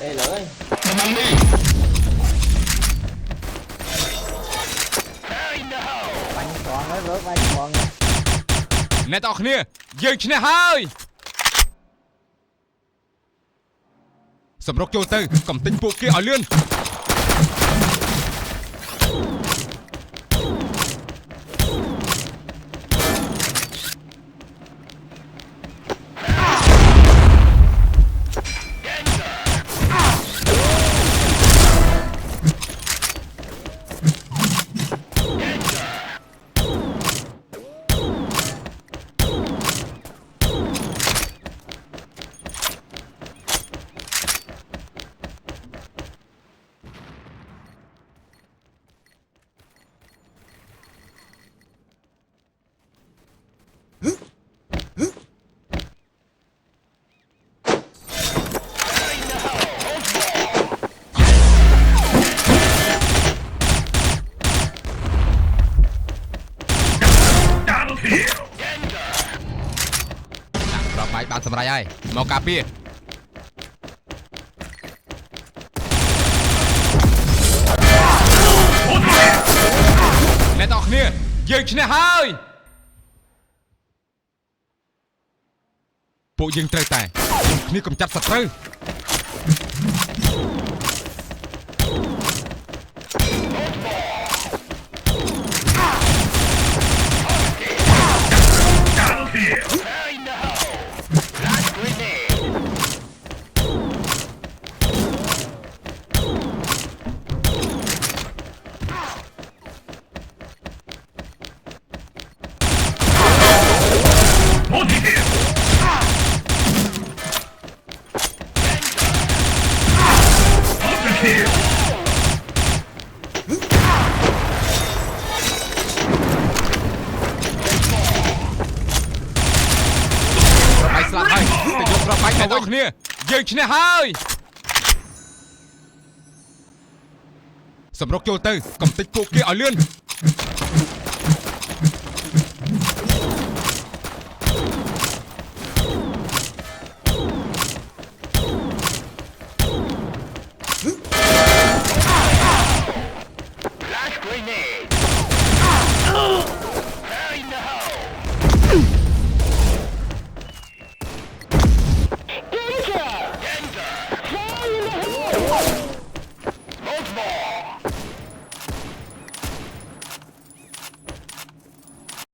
Ê lưỡi bánh còn nó rớt bánh còn nè tao khnia dương chne hơiสำรวจโจเตอร์កំទិញពួកគេឲ្យលឿនបានសម្រេចហើយមកការពារអ្នកទាំងគ្នាយើងឈ្នះហើយពួកយើងត្រូវតែគ្នាកំចាត់សត្រូវស្លាប់ហើយទៅយកប្របាច់ទៅវិញគ្នាយើងឈ្នះហើយសម្រុកចូលទៅកំទេចពួកគេឲ្យលឿន